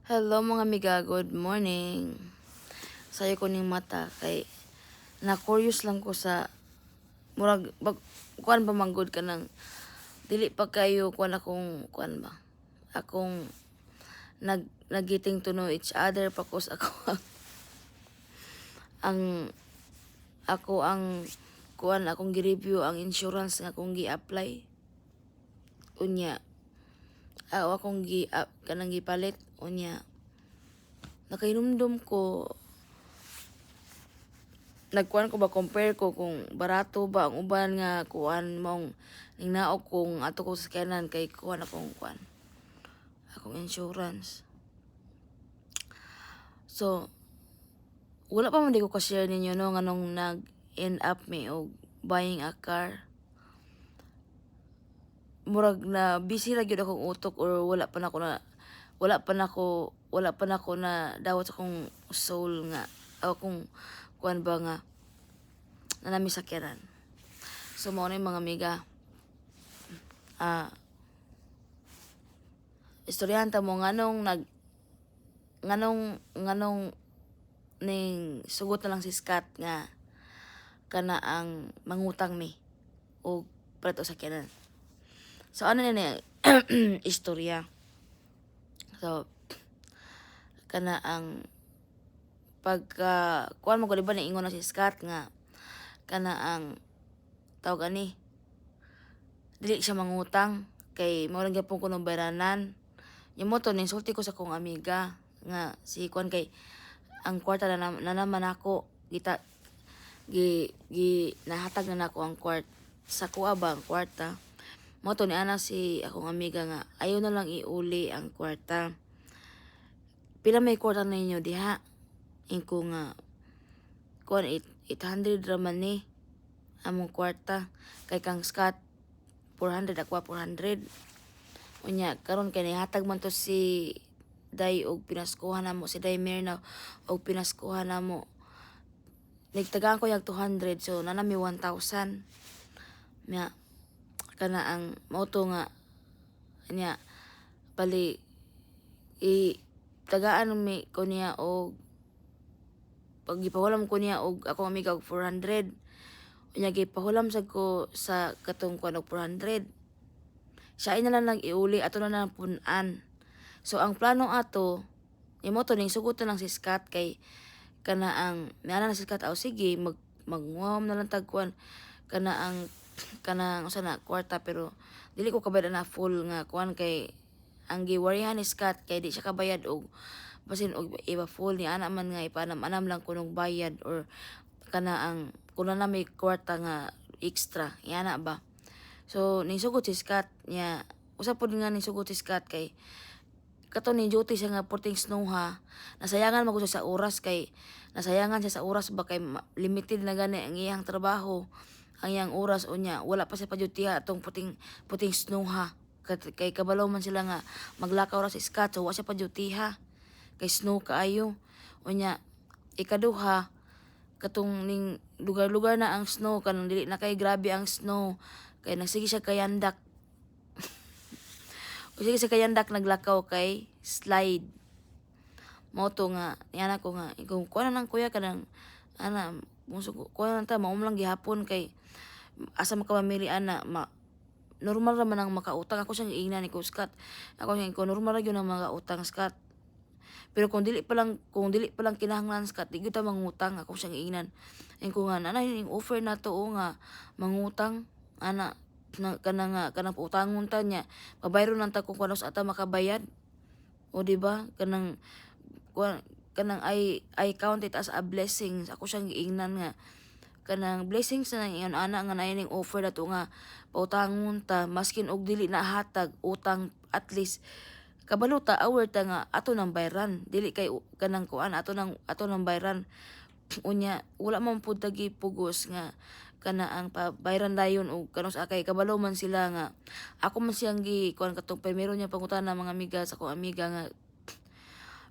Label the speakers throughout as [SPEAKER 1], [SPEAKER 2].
[SPEAKER 1] Hello mga amiga, good morning. Sayo ko ning mata kay na-curious lang ko sa murag kuan ba manggod ka ng dili pa kayo kuan akong kuan ba. Akong naggetting to know each other pakos ako ang ako ang kuan akong gi-review ang insurance nga akong gi-apply. Unya akong kanang gipalit unya nakainumdum ko nagkuan ko ba compare ko kung barato ba ang uban nga kuan mong ningnaog kung ato ko sa kanan kay kuan akong insurance. So wala pa man di ko ka-share ninyo no nganong nag end up me og buying a car. Murag na busy ra gyud akong utok or wala pa na ko na dawat akong soul nga akong kuan ba nga nanami sakyanan. So mao na yung mga amiga. Istoryahan ta mo nganong ning sugot na lang si Scott nga kana ang mangutang mi og palit og sakyanan. So ano na istorya. So kana ang pagka kuan mo ko diba na ingon na si Scott nga kana ang tawag ani dili siya mangutang kay mao lang gyapon ko nung bayranan. Yung mo to ninsulti ko sa kong amiga nga si kuan kay ang kwarta na naman ako nahatag na nako ang sa kuha ba ang kwarta. Mo to ni ana si akong amiga nga ayaw na lang iuli ang kwarta. Pila may kwarta ninyo diha? Ingko nga kuan 800 raman ni among kwarta kay kang Scott 400 ako 400. Unya karon kay nihatag man to si Day og pinaskuhan namo si Day Mirna og pinaskuhan namo. Nagtagaan ko yung 200 so nanami 1,000. Nya kana ang moto nga nya bali tagaan mi ko niya og pag gipahulam ko niya og ako amiga og 400. Unya gipahulam sad ko sa katong kuan og 400. Siya na lang nag-iuli ato na lang punan. So ang plano ato imo to ning sugot na lang si Scott kay kana ang niana na si Scott o sige magmuham na lang tagkuan kana usa na kwarta pero dili ko kabayad na full nga kuan kay ang giwarihan ni Scott kay di siya kabayad og basin og iba full ni ana man nga ipanam-anam lang kunog bayad or kana ang kuna na may kwarta nga extra yana ba. So nisugot si Scott niya usa pud nga nisugot si Scott kay kato ni duty siya nga porting snow ha. Nasayangan magud siya sa oras kay nasayangan siya sa oras ba kay limited na gani ang iyang trabaho. Ang iyang oras unya wala pa siya pa duty ha atong puting snow ha. Kay kabalaw man sila nga maglakaw ra si Scott so wala siya pa duty ha. Kay snow kaayo. Unya ikaduha katong ning lugar-lugar na ang snow kanang dili na kay grabe ang snow kay nagsige siya kayandak. Sige sa kayandak naglakaw kay slide. Moto nga yana ko nga kung kuha na ng kuya kanang ana muso kuha na ta maum lang gihapon kay asa makamamili ana normal ra man ang makautang ako siyang ingnan ni Scott. Ako siyang ko normal ra gyud ang mga utang Scott. Pero kung dili pa lang kinahanglan Scott di gyud ta mangutang ako siyang ingnan. Ko nga ana ning offer na to nga mangutang ana kanang utangon ta niya pabayron lang ta kung kuno sa ata makabayad o di ba kanang I count it as a blessing ako siyang giingnan nga kanang blessings na iyon ana nga naay ning offer nato nga pautangon ta maskin og dili na hatag utang at least kabalo ta aware ta nga ato nang bayran dili kay kanang kuan ato nang bayran unya wala man pud ta gipugos nga kana ang pabayran dayon og kanus akay kabalo man sila nga ako man siyang kuan katong primero niya pangutana mga amiga sa ko amiga nga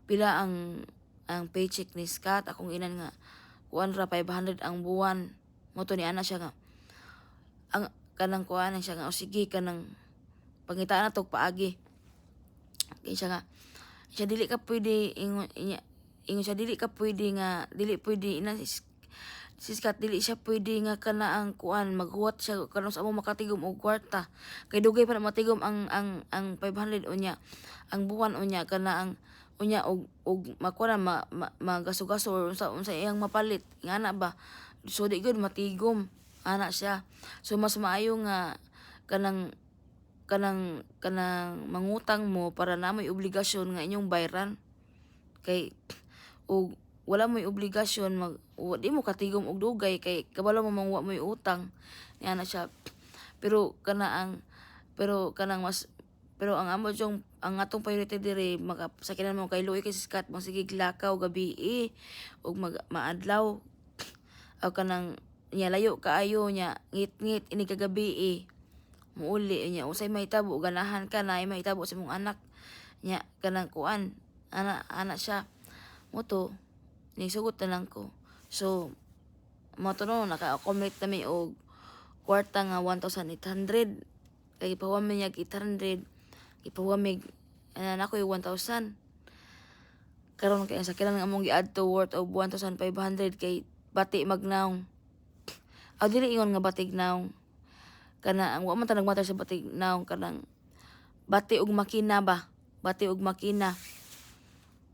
[SPEAKER 1] pila ang paycheck ni Scott akong inan nga kuan ra 500 ang buwan mo to ni ana siya nga ang kanang kuan siya nga o sige kanang pangitaan na tog paagi kay siya nga siya dili ka pwede ingon siya dili ka pwede nga dili pwede ina siskat dili siya pwede nga kanaang kuan maghuwat siya karon sa amo makatigom og kwarta kay dugay pa na matigom ang 500 unya ang buwan unya kanaang unya og makuha magaso-gaso or unsa iyang mapalit ngana ba so di gud matigom ana siya so mas maayo nga kanang kanang mangutang mo para na may obligasyon nga inyong bayran kay og wala mo'y obligasyon di mo katigom og dugay kay kabalo mo mangwa mo'y utang niya na siya pero kanang mas pero ang amo jong ang atong priority dire makasakinan mo kay luoy kay siskat mo sige lakaw gabi og maadlaw o kanang niya layo kaayo nya ngit-ngit ini kagabi muuli niya usay mahitabo ganahan ka na ay mahitabo sa imong anak nya kanang kuan ana siya mo to nisugot na lang ko so mo to no naka-accumulate na mi og kwarta nga 1,800 kay ipahuwam mi niya 800 ipahuwam mi nako yung 1,000 karon kay sa kilang among gi-add to worth of 1,500 kay bati magnaong aw dili ingon nga batig naong kana ang wa man ta nagmatter sa batig naong kanang bati og makina ba bati og makina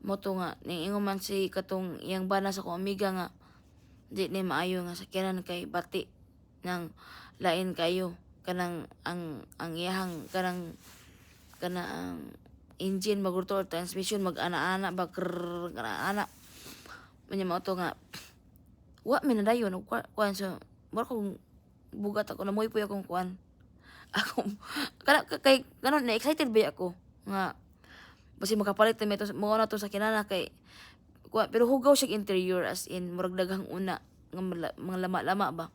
[SPEAKER 1] mo to nga niingon man si katong iyang bana sa kong amiga nga di ni maayo nga sakyanan kay bati ng lain kayo kanang ang iyahang kanang engine magurto or transmission mag-ana-ana ba ana manya mo to nga wa minadayon og kuan so mura kong bugat ako namoy po akong kuan ako kay kanon na excited ba ako nga basi makapalit na to mo na to sa kinana kay pero hugaw siya interior as in murag daghang una nga mga lama-lama ba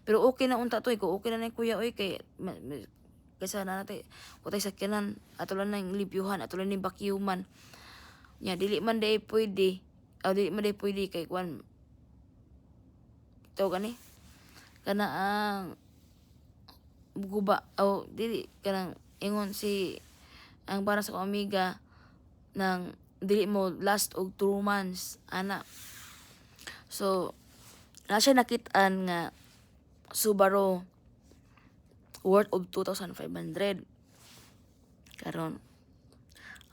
[SPEAKER 1] pero okay na unta to ko okay na kuya oy kay kaysa na natin utay sa kinan atulan na yung libyuhan atulan yung bakyuman nya dili man day pwede dili man day pwede kay kuan to gani kana ang guba dili kanang ingon si ang para sa kong amiga nang dili mo last og 2 months ana so na siya nakit-an nga Subaru worth of 2,500 karon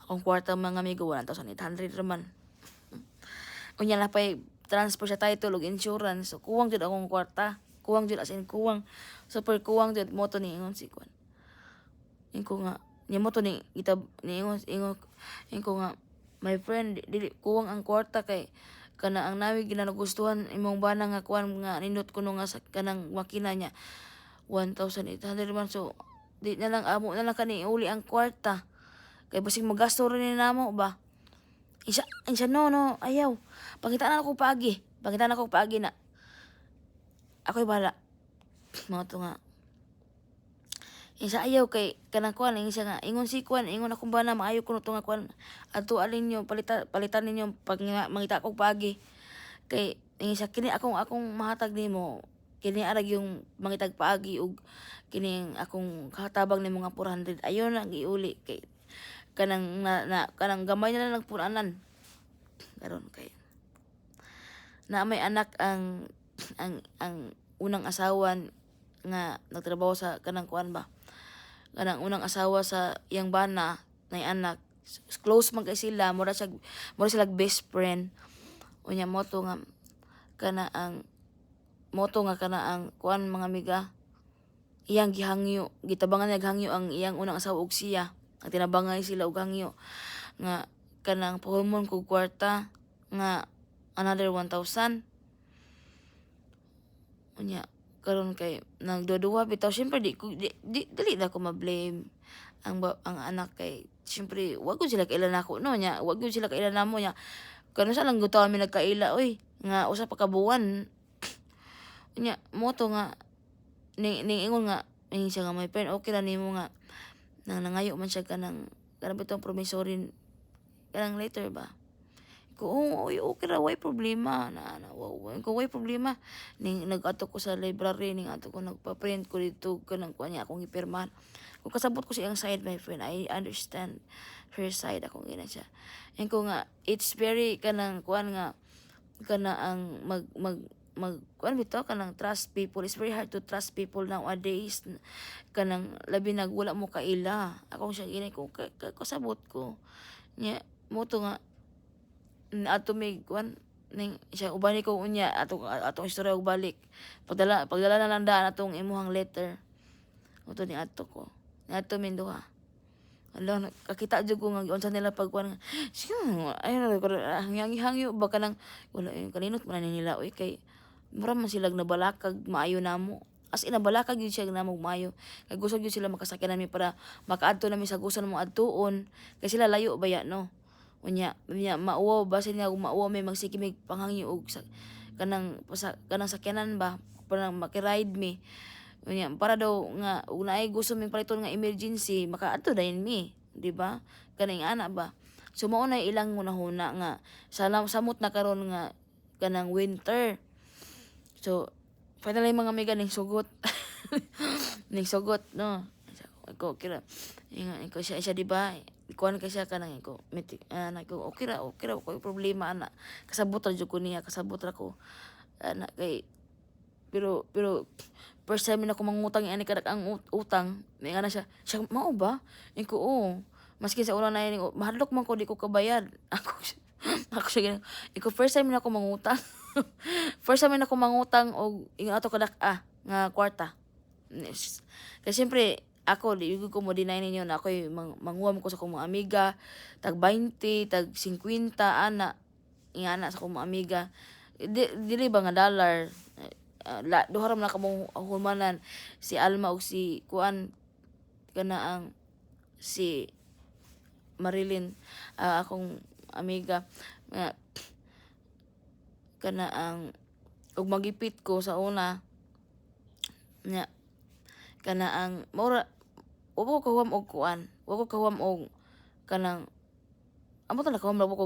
[SPEAKER 1] akong kwarta mga amigo 1,800 raman unya na pay transfer sa title ug insurance so kuwang jud akong kwarta kuwang jud as in kuwang super kuwang jud mo to ni ingon si kuan ingo nga ni mo to ni itab ni ingon ko nga my friend dili kuwang ang kwarta kay kana ang nawi ginagustuhan imong bana nga kuan nga nindot kuno nga sa kanang makina niya 1,800 man so di na lang amo na lang kani uli ang kwarta kay basig magasto rin ni namo ba isa no ayaw pangitaan ako paagi na ako'y bala mga to nga isa ayaw kay kanang kuan isa nga ingon si kuan ingon akong bana maayo kuno to nga kuan adto alin nyo palitan ninyo pag mangita kog paagi kay isa kini akong mahatag nimo kini arag yung mangitag paagi ug kini akong katabang ni mga 400 ayo na giuli kay kanang kanang gamay na lang nagpunanan karon kay na may anak ang unang asawa nga nagtrabaho sa kanang kuan ba kanang unang asawa sa iyang bana nay anak close man kay sila mura sila best friend unya moto nga kana ang kuan mga amiga iyang gihangyo gitabangan niya hangyo ang iyang unang asawa ug siya ang tinabangay sila og hangyo nga kanang pahulmon kog kwarta nga another 1,000 unya karon kay nagduduwa bitaw syempre dili na ko ma-blame ang anak kay syempre wag ko sila kailan ako no nya wag ko sila kailan namo nya kano sa lang gutaw mi nagkaila oy nga usa pa ka buwan nya moto nga ning ingon nga ning siya nga my friend okay ra nimo nga nang nangayo man siya kanang bitong promissory kanang later ba Ko oy okay ra way problema na ko way problema ning nag-ato ko sa library ning ato ko nagpa-print ko dito kanang kuan niya akong ipirmahan. Kung kasabot ko siyang side my friend, I understand her side akong ina siya. And ko nga it's very kanang kuan nga kana ang mag kuan bitaw kanang trust people. It's very hard to trust people nowadays. Kanang labi nag wala mo kaila. Ako siya ginay ko kasabot ko. Nya mo to nga ato may kuan ning siya ubani ko unya atong istorya og balik. Pagdala na lang daan atong imuhang letter. Uto ni ato ko. Ni ato min duha. Hala, kakita jud ko nga unsa nila pagkuan nga. Sige, ayun hangyo ba kanang wala kaninot man na nila oy kay mura man sila nabalakag maayo namo. As in nabalakag yun siya namo maayo. Kay gusto gyud sila makasakyan nami para makaadto nami sa gusto mo adtuon. Kay sila layo baya no. Unya mauwaw basin nga mauwaw may magsige mig panghangyo og kanang sakyanan ba para makiride mi. Unya para daw nga ug naay gusto ming paliton nga emergency makaadto dayon mi, di ba? Kaning ana ba. So mao na ilang hunahuna nga samot na karon nga kanang winter. So finally mga amiga ning sugot. Ning sugot no. Ko kira ingon ko siya di ba? Kuan kay siya kanang ko ana ko okay ra ko problema ana. Kasabot ra jud ko niya, kasabot ra ko ana kay pero first time na ako mangutang ani kadak ang utang, may ana siya mao ba? Ko oo. Maski sa una na ini mahadlok man ko di ko kabayad. Ako siya iko first time na ako mangutang. First time na ako mangutang og ingon ato kadak nga kwarta. Kasi siyempre ako di ko mo deny ninyo na ako'y manguwam ko sa akong mga amiga tag 20 tag 50 ana ingana sa akong mga amiga dili ba nga dollar duha ra man kamong humanan si Alma ug si Kuan kana ang si Marilyn akong amiga nga kana ang ug magipit ko sa una nya kana ang mura wa ko kahuam og kuan wa ko kahuam og kanang amot na nakahom ko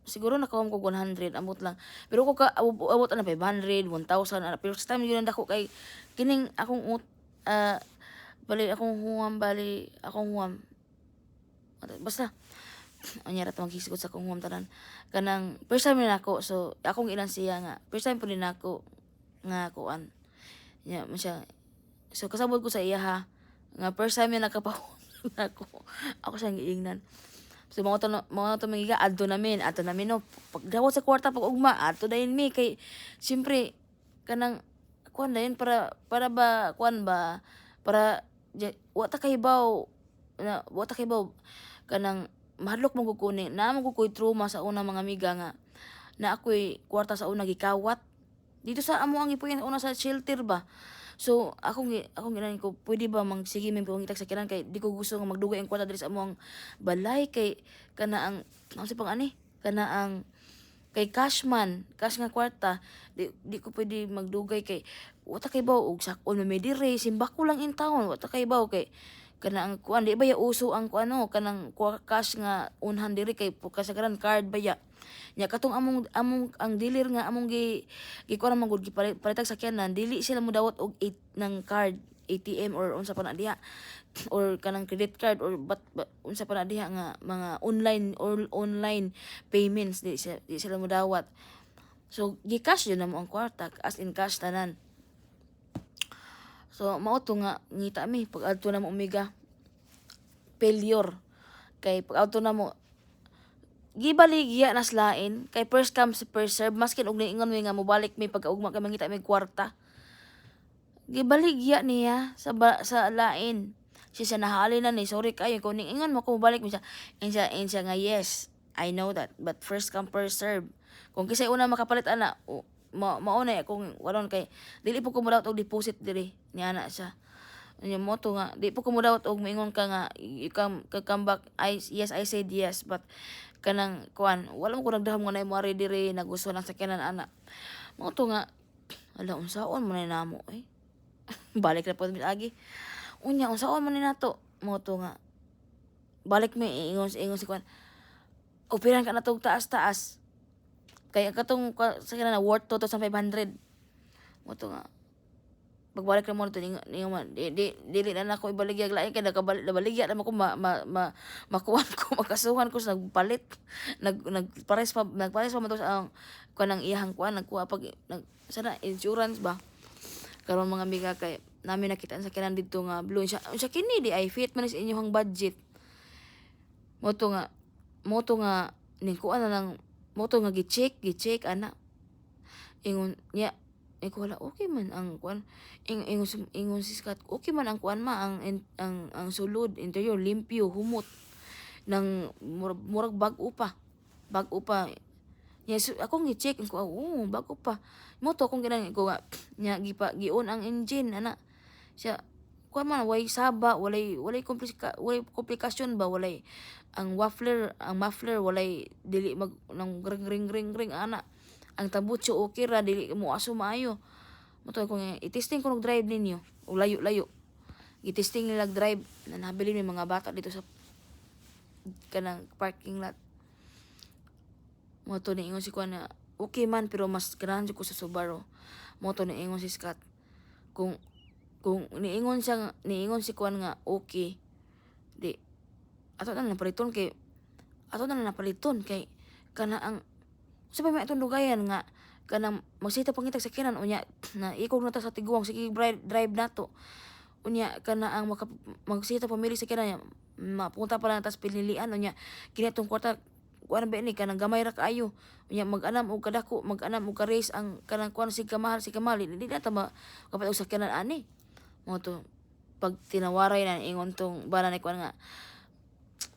[SPEAKER 1] siguro nakahom ko 100 amot lang pero ko abot na 500 1,000 ana pero sa time yun dako kay kining akong bali akong huwam basta anya ra tawag hisgot sa akong huwam tanan kanang first time na ako so akong ilang siya nga first time po din ako nga kuan nya siya so kasabot ko sa iya ha nga first time na nakapahon ako siyang giingnan. So mga to mangiga adto namin no pagdawat sa kwarta pag ugma adto dayon mi kay siyempre kanang kuan dayon para ba kuan ba para wa ta kahibaw kanang mahadlok mo kukunin na mo kuy trauma sa una mga amiga nga na ako'y kwarta sa una gikawat dito sa amo ang ipuyan una sa shelter ba. So akong ginani ko pwede ba magsige min pangitag sa kinan kay di ko gusto nga magdugay ang kwarta diri sa among balay kay kana ang sa pang ani kana ang kay cash nga kwarta di ko pwede magdugay kay wata kay baw og sakon may dire simbak ko lang in town wata kay baw kay kana ang kuan di ba ya uso ang kuano kanang cash nga unhan diri kay kasagaran card ba ya nya katong among ang dealer nga among gikuan man gud gipalitag sakyanan dili sila modawat og ng card ATM or unsa pa na diha or kanang credit card or unsa pa na diha nga mga online payments di sila modawat. So gi-cash yun na mo ang kwarta as in cash tanan. So mao to nga ngita mi pag adto na mo Omega failure kay pag adto na mo gibaligya nas lain kay first come first serve maskin og niingon mi nga mobalik mi pagkaugma kay mangita mi kwarta gibaligya niya sa lain siya nahali na ni sorry kayo kung niingon mo ko mobalik mi siya nga yes I know that but first come first serve kung kisay una makapalit ana mauna kung walon kay dili po ko modawat og deposit diri ni ana siya nya mo to nga di po ko modawat og moingon ka nga you come back yes I said yes but kanang kuan wala ko nagdahom nga nay mo diri nagusto lang sakyanan ana mo to nga ala unsaon man na namo balik na po mi agi unya unsaon man ni nato mo to nga balik mi ingon si kuan operan ka na tog taas Kaya katong sakyanan na worth 2,500. Mo to nga pagbalik na mo dito dili na nako ibaligya lain kay nabaligya na ko makuhan ko makasuhan ko sa nagpalit nagpares pa man to sa ang kanang iyahang kuan nagkuha pag sana insurance ba karon mga amiga kay namin nakita sa kinan dito nga blue siya kini di ay fit man sa inyong budget mo to nga ning kuan na lang mo to nga gi-check ana ingon niya ko wala okay man ang kuan ingon si Scott okay man ang kuan ang sulod interior limpyo humot nang murag bag-o pa yes akong gi-check ko bag-o pa mo to akong ginang ko nga nya gion ang engine ana siya kuan man way saba walay komplikasyon ba walay ang muffler walay dili mag nang ring ana ang tambutso okay ra dili mo aso maayo mo to ko i-testing ko ng drive ninyo o layo i-testing nila drive na nabili ni mga bata dito sa kanang parking lot mo to niingon si kuan na okay man pero mas ganahan ko sa Subaru mo to niingon si Scott kung niingon si kuan nga okay di ato na napaliton kay kana ang sabay may itong dugayan nga kanang magsita pangitag sa kinan unya na ikog na ta sa tiguang sige drive nato unya kana ang magsita pamili sa kinan mapunta pa lang tas pinilian unya kini tong kwarta kuan ba ni kanang gamay ra kaayo unya mag-anam og kadako mag-anam og ka-race ang kanang kuan si kamahal di na ta kapat og sakyanan ani mo to pag tinawaray na ingon tong bala ni kuan nga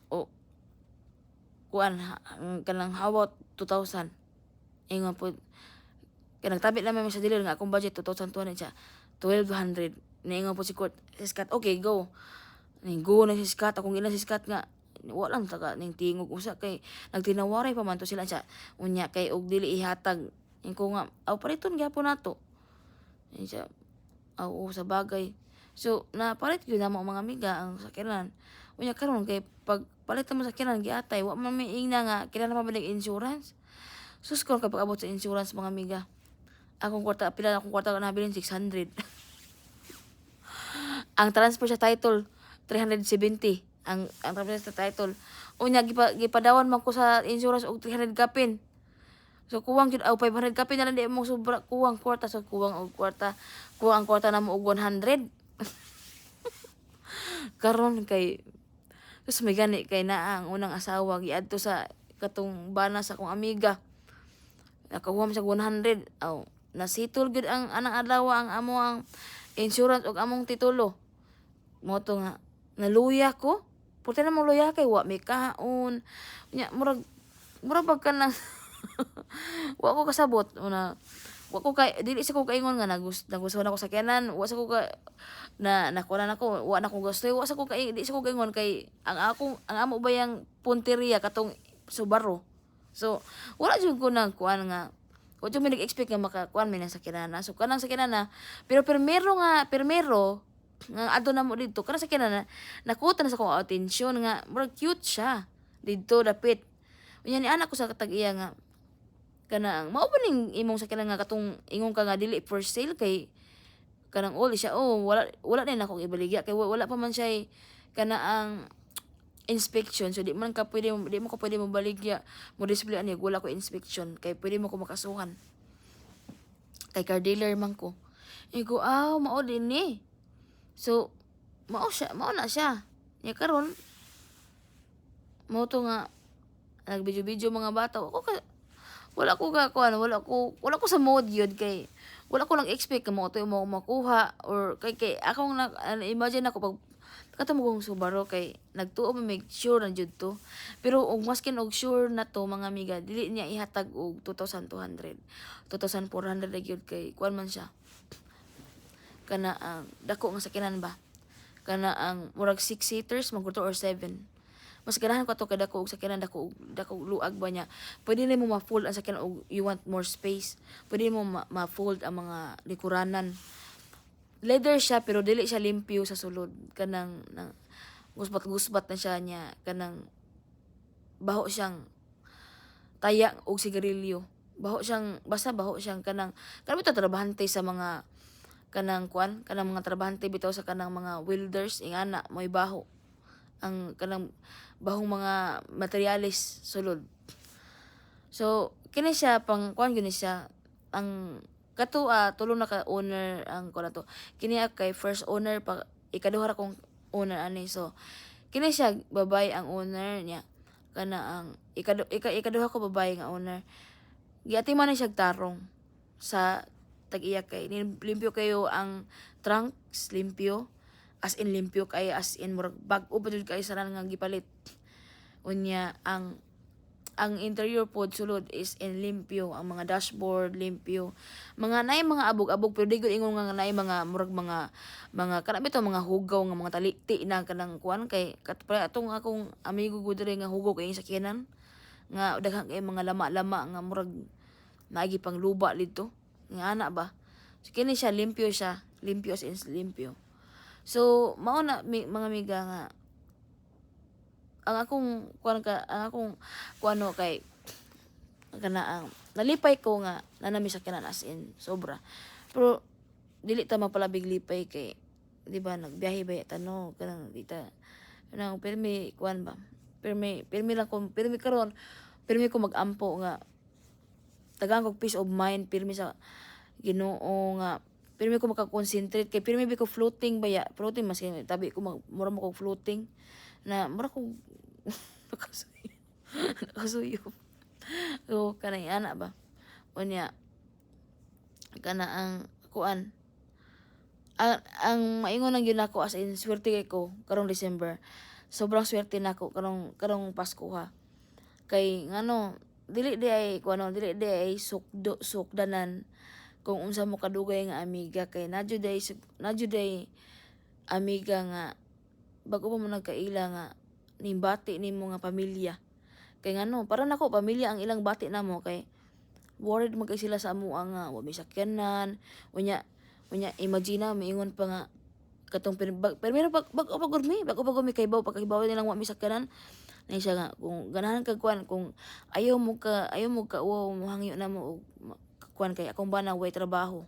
[SPEAKER 1] o kuan kanang hawat 2,000 ingon po kaya nagtabi naman sa dealer nga akong budget 2,200 siya 1,200 naingon po si Scott okay go na si Scott akong ina si Scott nga walang taga ning tingog usa kay nagtinawaray pa man to sila siya unya kay og dili ihatag ko nga aw pariton gyapon nato siya aw sa bagay so napalit gyud namo mga amiga ang sakyanan unya karon kay pag palit mo sakyanan giatay wa man may ingna nga kinahanglan pa balik insurance sus ko kapag abot sa insurance mga amiga akong kwarta nabilin 600 ang transfer sa title 370 ang transfer sa title unya gipadawan man ko sa insurance og 300 kapin so kuwang gyud 500 kapin na lang di mo sobra kuwang kwarta so kuwang ang kwarta na mo og 100 karon kay sus may gani kay naa ang unang asawa giadto sa katong bana sa akong amiga nakahuam sa 100 nasitol gud ang anang adlaw ang amo ang insurance og among titulo mo to nga naluya ko puti na mo luya kay wa may kaon nya murag bag ka na wa ko kasabot una wa ko kay dili sa ko kaingon nga nagustuhan ako sa sakyanan wa sa ko ka nakuha nako wa na ko gusto wa sa ko kay di sa ko kaingon kay ang amo ba yang punteriya katong Subaru so wala jud ko nang kuan nga wa jud mi nag-expect nga makakuan mi na sakyanan so kanang sakyanan na pero permero nga adto na mo dito kanang sakyanan na nakuha na sa kong atensyon nga murag cute siya dito dapit unya ni anak ko sa katag iya nga kanang mao ba ning imong sakyanan nga katong ingon ka nga dili for sale kay kanang all siya wala din akong ibaligya kay wala pa man siya kanaang inspection so di mo ka pwede mo baligya mo display ani wala ko inspection kay pwede mo ko makasuhan kay car dealer man ko igo mao din ni so mao na siya nya karon mo to nga nagbidyo mga bata wala ko sa mode yun kay wala ko lang expect mo to mo makuha or kay akong imagine ako pag katong kong Subaru kay nagtuo may sure na jud to pero og maskin og sure na to mga amiga dili niya ihatag og 2,200 2,400 ra gyud kay kuan man siya kana ang dako nga sakyanan ba kana ang murag 6 seaters magurto or 7 mas ganahan ko to kay dako og sakyanan dako luag ba niya pwede nimo ma-fold ang sakyanan og you want more space pwede mo ma-fold ang mga likuranan leather siya pero dili siya limpyo sa sulod kanang gusbat na siya niya kanang baho siyang taya og sigarilyo baho siyang kanang bitaw trabahante sa mga kanang mga trabahante bitaw sa kanang mga welders ingana mo'y baho ang kanang bahong mga materyales sulod. So kini siya pang kuan gini siya ang tulo na ka owner ang kuan to. Kini kay first owner pa ikaduha ra kong owner ani. So kini siya babay ang owner niya kana ang ikaduha ko babay nga owner. Giatiman na siya tarong sa tag-iya kay limpyo kayo ang trunks limpyo as in limpyo kay as in murag bag-o pa jud kay saran nga gipalit. Unya ang interior pod sulod is in limpyo, ang mga dashboard limpyo. Mga naay mga abog-abog pero di gud ingon nga naay mga murag mga kana bitaw mga hugaw nga mga taliti na kanang kuan kay atong akong amigo gud diri nga hugaw kay sakyanan nga daghang kay mga lama-lama nga murag naagi pang luba dito. Nga ana ba? So kini siya limpyo as in limpyo. So mao na mga miga nga ang akong kuano kay kana ang nalipay ko nga nanami sakyanan as in sobra. Pero dili ta mapalabig lipay kay di ba nagbiyahe ba tano kanang dita nang pirmi kuan ba. Pirmi lang ko pirmi karon pirmi ko magampo nga tagaan kog peace of mind pirmi sa Ginoo nga pirmi ko maka-concentrate kay pirmi bi ko floating baya floating mas tabi ko mura mo kog floating na mura kog nakasuyo nakasuyo so kanay ana ba unya kana ang kuan ang maingon lang yun ako as in swerte kay ko karong December sobrang swerte nako karong Pasko ha kay ngano dili di ay sukdanan kung unsa mo kadugay nga amiga kay nadyo day amiga nga bago pa mo nagkaila nga nimbati nimo nga pamilya kay ngano para nako pamilya ang ilang bati namo kay worried man kay sila sa amua nga wa may sakyanan unya imagine miingon pa nga katong pero bago pa gurmi kay pagkibaw nilang wa may sakyanan na siya nga kung ganahan kag kuan kung ayaw mo ka wow mo hangyo na mo kuan kay akong bana way trabaho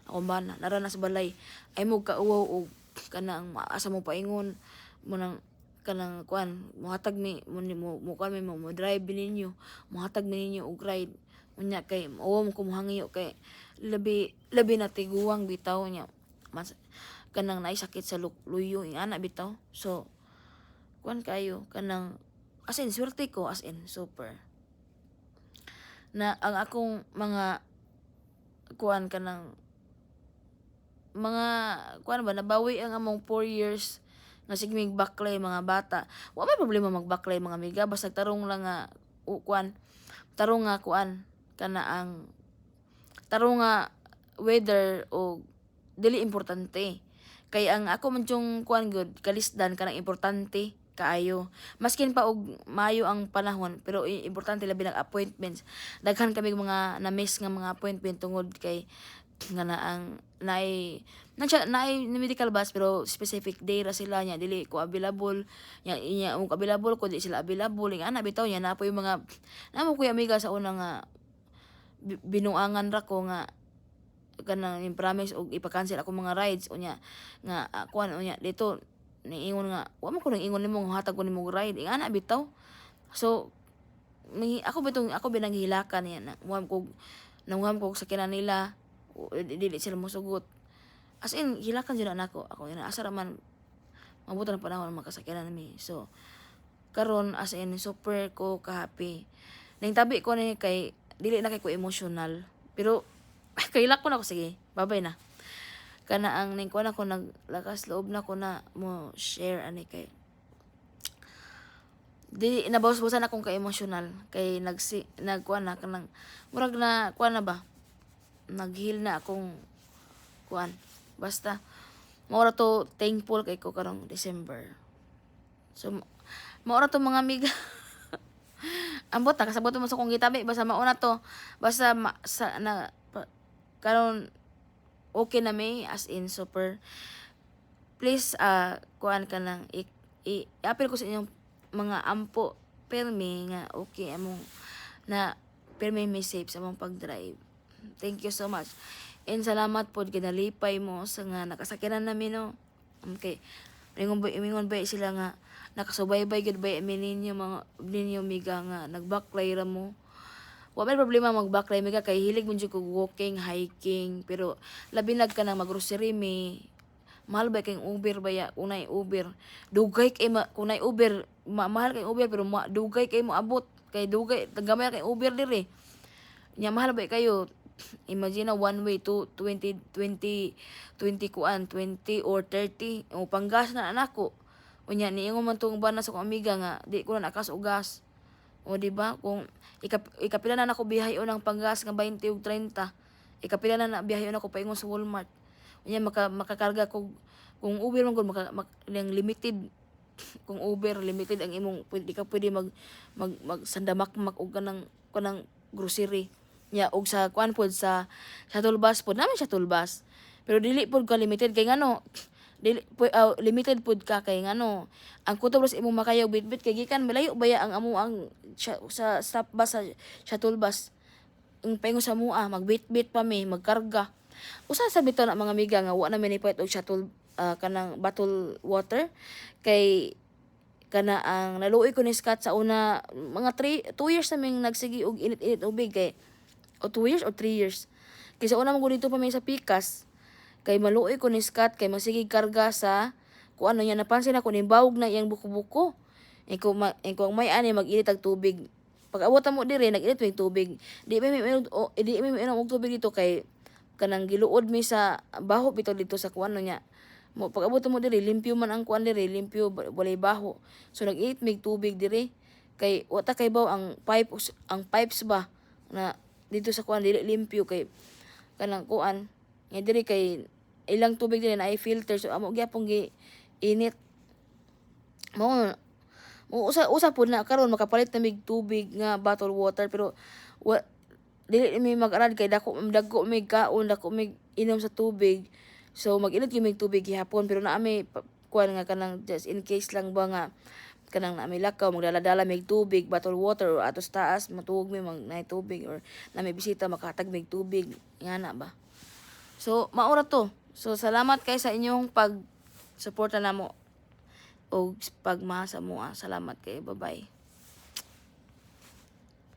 [SPEAKER 1] akong bana naranas balay ay mo ka uwaw og kanang asa mo paingon mo nang kanang kuan mohatag mo kuan mo drive ninyo mohatag ninyo og ride unya kay uwaw mo ko mohangyo kay labi na tiguang bitaw nya mas kanang naisakit sa luyo ana bitaw so kuan kayo kanang as in swerte ko as in super na ang akong mga kuan kanang mga kuan ba nabawi ang among 4 years nga sigmig baklay mga bata wa may problema magbaklay mga amiga basta tarong lang nga kuan tarong nga kuan kana ang tarong nga weather o dili importante kay ang ako man yung kuan good kalisdan kanang importante kaayo maskin pa og maayo ang panahon pero importante labi ng appointments daghan kami mga na-miss nga mga appointment tungod kay nga na ang naay medical bus pero specific day ra sila nya dili ko available nya og available ko di sila available nga ana bitaw nya napoy mga namo kuya amiga sa una nga binuangan ra ko nga kanang promise og ipa-cancel ako mga rides unya nga kuan unya dito niingon nga wa man ko nang ingon nimo hatag ko nimo ride nga ana bitaw so ako binang hilakan yan nanguham ko sa kinanila dili sila mosugot as in hilakan jud nako ako ina asa ra man mabuto na panahon makasakyanan mi so karon as in super ko ka happy ning tabi ko ni kay dili na kay ko emotional pero kailak ko na ko sige babay na kana ang ning kuan ako naglakas loob na ko na mo share ani kay di nabawas-bawasan akong ka emotional kay nagkuan na kanang murag na kuan na ba naghil na akong kuan basta maura to thankful kay ko karong December so maura to mga amiga ambot na kasabot mo sa kong gitabi basta mauna to basta karon okay na may as in super please kuan ka lang i-appeal ko sa inyong mga ampo permi nga okay among na pero may safe sa mong pag-drive. Thank you so much. And salamat po kinalipay mo sa nga nakasakinan namin no. Okay. Mingon ba sila nga nakasubaybay gud ba ninyo mga ninyo miga nga nagbaklay ra mo. Wa may problema mag-backline miga kay hilig mo jud ko walking, hiking, pero labi nag ka na mag-grocery may mahal ba kayong Uber ba ya? Unay Uber. Dugay kay kunay Uber, mahal kay Uber pero dugay kay mo abot. Kay dugay tagamay kay Uber diri. Nya mahal ba kayo? Imagine na one way to 20 kuan, 20 or 30 o panggas na anak ko. Unya niingon man tong bana sa kong amiga nga di ko na nakas og gas. O di ba kung ikapila na nako biyahe ng panggas nga 20 ug 30. Ikapila na biyahe nako paingon sa Walmart. Unya makakarga ko kung Uber man gud yung limited kung Uber limited ang imong di ka pwede mag sandamakmak og kanang grocery. Nya og sa kuan pod sa shuttle bus pod naman shuttle bus. Pero dili pod ka limited kay ngano limited pod ka kay ngano ang kutob sa imong makayaw bitbit kay gikan malayo baya ang amo ang sa stop bus sa shuttle bus ang paingon sa mua magbitbit pa mi magkarga usa sa bitaw na mga amiga nga wa na mi nipait og shuttle kanang bottle water kay kana ang naluoy ko ni Scott sa una mga 2 years na ming nagsigi og init-init ubig kay o 2 years or 3 years kay sa una mo dito pa may sa Pikas kay maluoy ko ni Scott kay masigig karga sa kung ano niya napansin ako ni bawog na iyang buko-buko. Iko may ani mag-init og tubig. Pag abot mo diri nag-init yung tubig. Di may inom og tubig dito kay kanang giluod mi sa baho bitaw dito sa kuan niya. Mo pag abot mo diri limpyo man ang kuan diri, limpyo walay baho. So nag-init mig tubig diri kay wata kay baw ang pipes ba na dito sa kuan dili limpyo kay kanang kuan. Nga diri kay ilang tubig din na ay filter so amo gyapon gi init mo usa pud na karon makapalit na mig tubig nga bottle water pero dili mi mag-arad kay dako mig kaon dako mig inom sa tubig so mag-init gyud mig tubig gihapon pero naa may kuan nga kanang just in case lang ba nga kanang naa may lakaw magdala-dala mig tubig bottle water or atos taas matuog mi mag nay tubig or na may bisita makahatag mig tubig ngana ba. So maura to. So salamat kay sa inyong pag suporta namo og pagmasa mo. Salamat kay bye-bye.